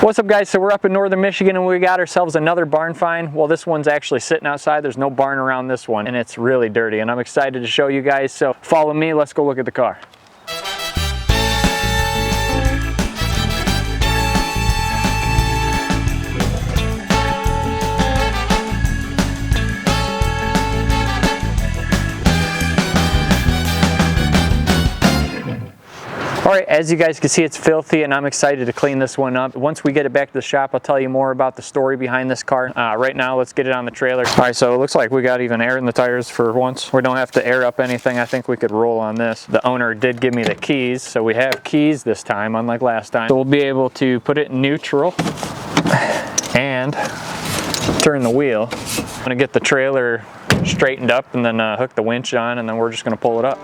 What's up guys, so we're up in northern Michigan and we got ourselves another barn find. Well, this one's actually sitting outside. There's no barn around this one and it's really dirty and I'm excited to show you guys. So follow me, let's go look at the car. Alright, as you guys can see, it's filthy and I'm excited to clean this one up. Once we get it back to the shop, I'll tell you more about the story behind this car. Right now, let's get it on the trailer. Alright, so it looks like we got even air in the tires for once. We don't have to air up anything. I think we could roll on this. The owner did give me the keys, so we have keys this time, unlike last time. So we'll be able to put it in neutral and turn the wheel. I'm gonna get the trailer straightened up and then hook the winch on and then we're just gonna pull it up.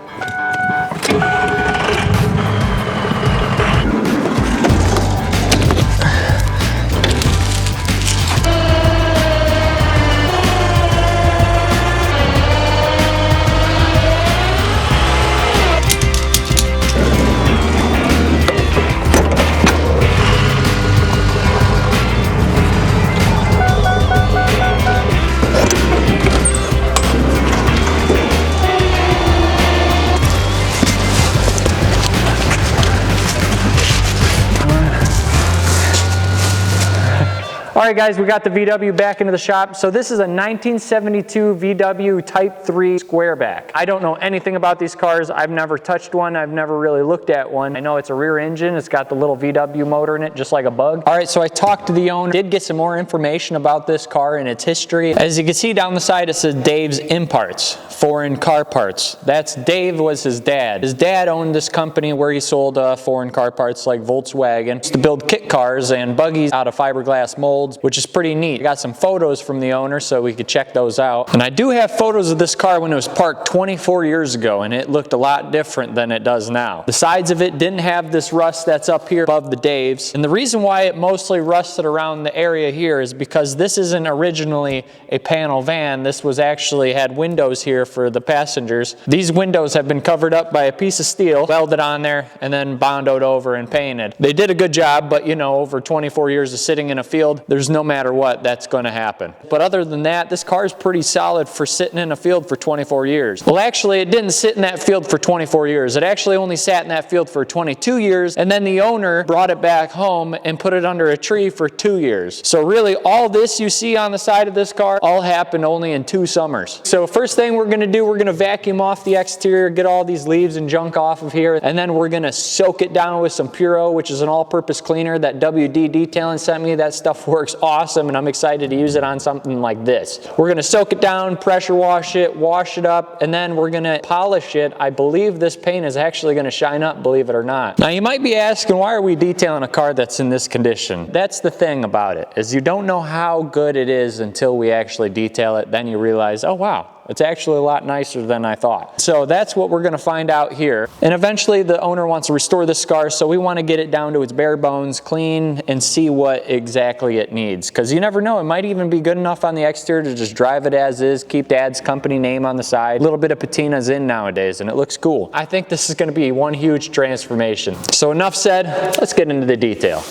Alright guys, we got the VW back into the shop. So this is a 1972 VW Type 3 Squareback. I don't know anything about these cars. I've never touched one. I've never really looked at one. I know it's a rear engine. It's got the little VW motor in it, just like a Bug. Alright, so I talked to the owner. Did get some more information about this car and its history. As you can see down the side, it says Dave's Imparts, foreign car parts. That's Dave was his dad. His dad owned this company where he sold foreign car parts like Volkswagen. Used to build kit cars and buggies out of fiberglass molds, which is pretty neat. I got some photos from the owner so we could check those out. And I do have photos of this car when it was parked 24 years ago and it looked a lot different than it does now. The sides of it didn't have this rust that's up here above the Daves. And the reason why it mostly rusted around the area here is because this isn't originally a panel van. This was actually had windows here for the passengers. These windows have been covered up by a piece of steel, welded on there, and then bondoed over and painted. They did a good job, but you know, over 24 years of sitting in a field, there's no matter what, that's going to happen. But other than that, this car is pretty solid for sitting in a field for 24 years. Well, actually, it didn't sit in that field for 24 years. It actually only sat in that field for 22 years, and then the owner brought it back home and put it under a tree for 2 years. So really, all this you see on the side of this car all happened only in 2 summers. So first thing we're going to do, we're going to vacuum off the exterior, get all these leaves and junk off of here, and then we're going to soak it down with some Puro, which is an all-purpose cleaner that WD Detailing sent me. That stuff works awesome, and I'm excited to use it on something like this. We're going to soak it down, pressure wash it up, and then we're going to polish it. I believe this paint is actually going to shine up, believe it or not. Now you might be asking, why are we detailing a car that's in this condition? That's the thing about it, is you don't know how good it is until we actually detail it. Then you realize, oh wow, it's actually a lot nicer than I thought. So that's what we're going to find out here. And eventually the owner wants to restore this car, so we want to get it down to its bare bones, clean, and see what exactly it needs. Because you never know, it might even be good enough on the exterior to just drive it as is, keep Dad's company name on the side. A little bit of patina's in nowadays, and it looks cool. I think this is going to be one huge transformation. So enough said, let's get into the detail.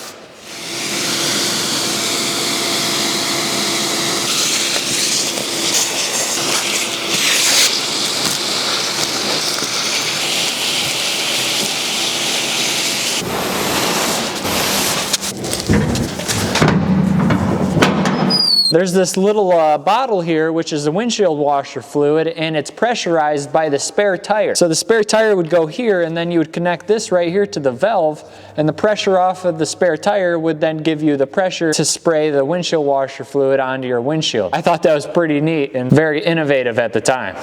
There's this little bottle here, which is the windshield washer fluid, and it's pressurized by the spare tire. So the spare tire would go here, and then you would connect this right here to the valve, and the pressure off of the spare tire would then give you the pressure to spray the windshield washer fluid onto your windshield. I thought that was pretty neat and very innovative at the time.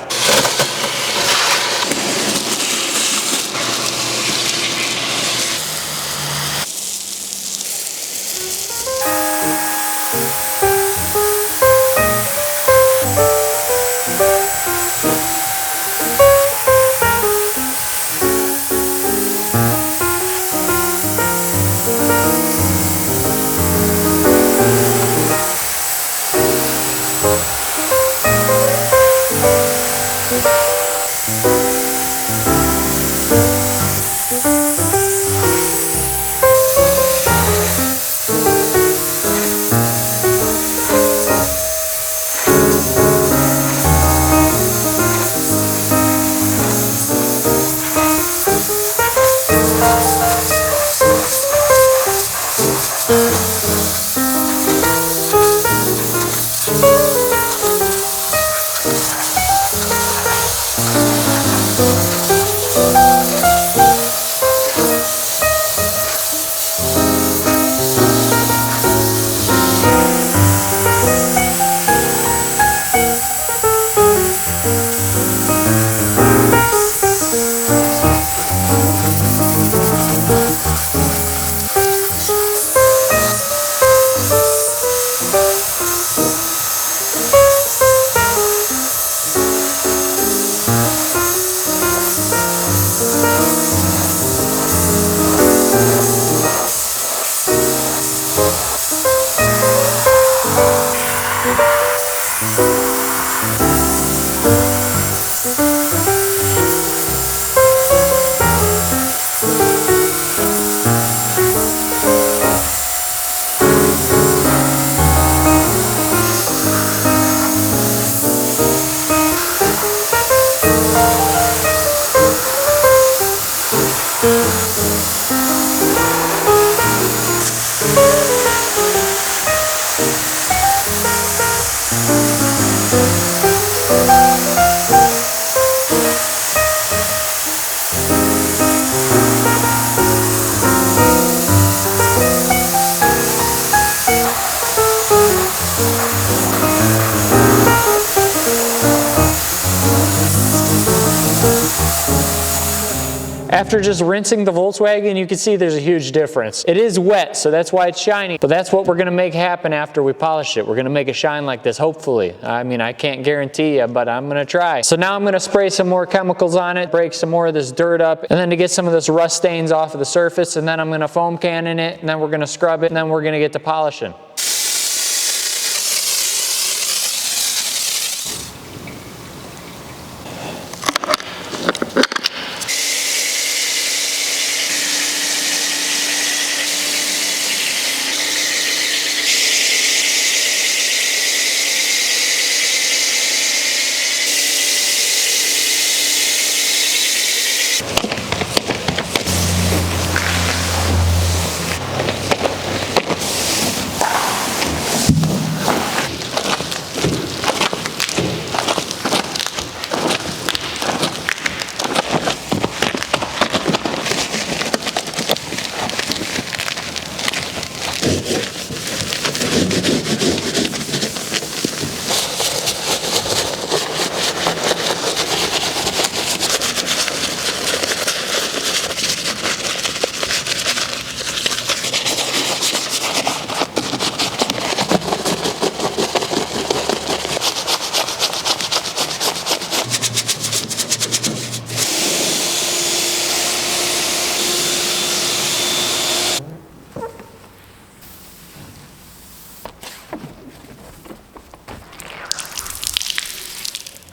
After just rinsing the Volkswagen, you can see there's a huge difference. It is wet, so that's why it's shiny, but that's what we're gonna make happen after we polish it. We're gonna make it shine like this, hopefully. I mean, I can't guarantee you, but I'm gonna try. So now I'm gonna spray some more chemicals on it, break some more of this dirt up, and then to get some of this rust stains off of the surface, and then I'm gonna foam cannon it, and then we're gonna scrub it, and then we're gonna get to polishing.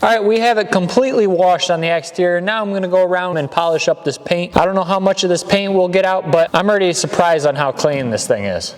All right, we have it completely washed on the exterior. Now I'm gonna go around and polish up this paint. I don't know how much of this paint we'll get out, but I'm already surprised on how clean this thing is.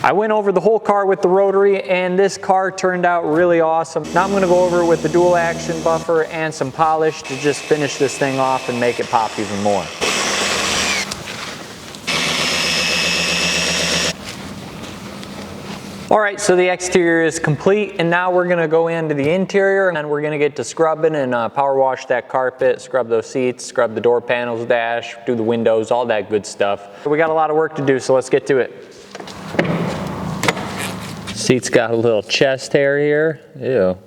I went over the whole car with the rotary, and this car turned out really awesome. Now I'm gonna go over it with the dual action buffer and some polish to just finish this thing off and make it pop even more. All right, so the exterior is complete, and now we're gonna go into the interior, and we're gonna get to scrubbing and power wash that carpet, scrub those seats, scrub the door panels, dash, do the windows, all that good stuff. We got a lot of work to do, so let's get to it. Seat's got a little chest hair here. Ew,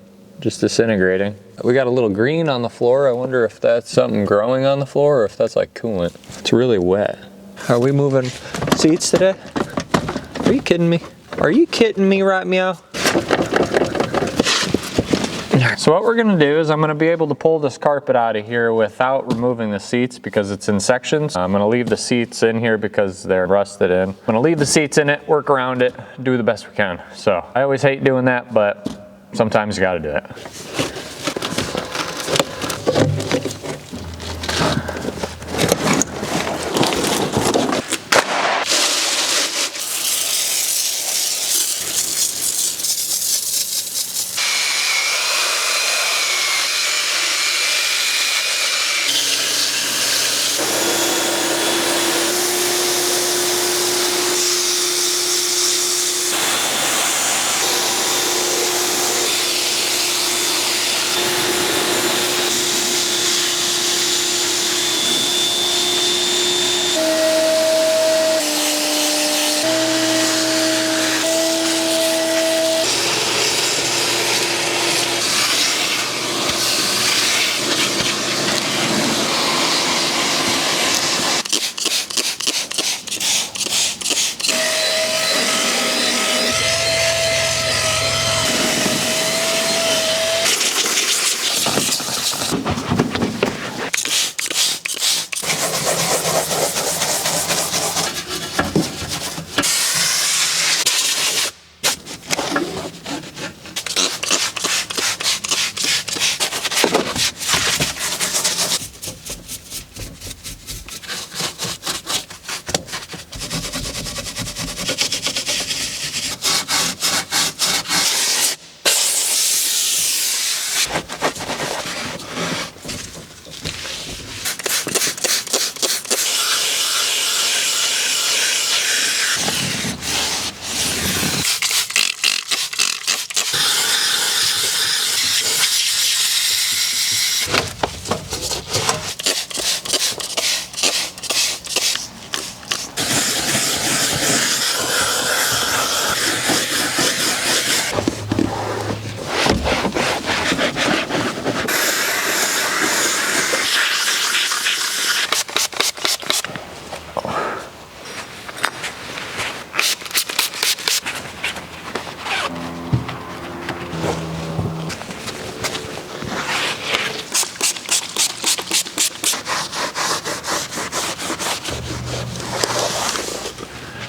just disintegrating. We got a little green on the floor. I wonder if that's something growing on the floor or if that's like coolant. It's really wet. Are we moving seats today? Are you kidding me? Are you kidding me, right meow? So what we're gonna do is I'm gonna be able to pull this carpet out of here without removing the seats because it's in sections. I'm gonna leave the seats in here because they're rusted in. I'm gonna leave the seats in it, work around it, do the best we can. So I always hate doing that, but sometimes you gotta do it.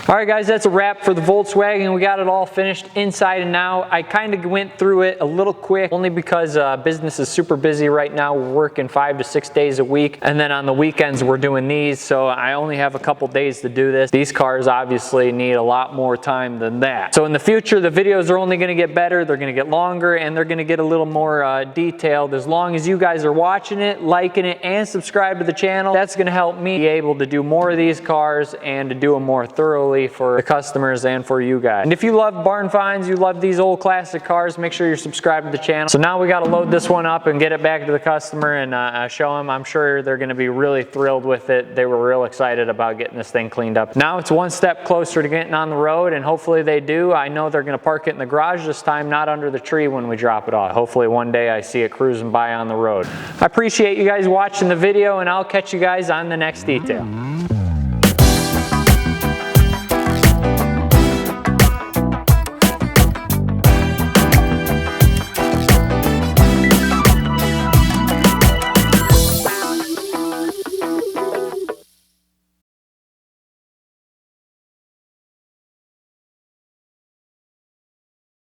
All right guys, that's a wrap for the Volkswagen. We got it all finished inside and out. I kind of went through it a little quick only because business is super busy right now. We're working 5 to 6 days a week, and then on the weekends we're doing these, so I only have a couple days to do this. These cars obviously need a lot more time than that. So in the future, the videos are only gonna get better, they're gonna get longer, and they're gonna get a little more detailed. As long as you guys are watching it, liking it, and subscribe to the channel, that's gonna help me be able to do more of these cars and to do them more thoroughly for the customers and for you guys. And if you love barn finds, you love these old classic cars, make sure you're subscribed to the channel. So now we got to load this one up and get it back to the customer and show them. I'm sure they're going to be really thrilled with it. They were real excited about getting this thing cleaned up. Now it's one step closer to getting on the road, and hopefully they do. I know they're going to park it in the garage this time, not under the tree when we drop it off. Hopefully one day I see it cruising by on the road. I appreciate you guys watching the video, and I'll catch you guys on the next detail.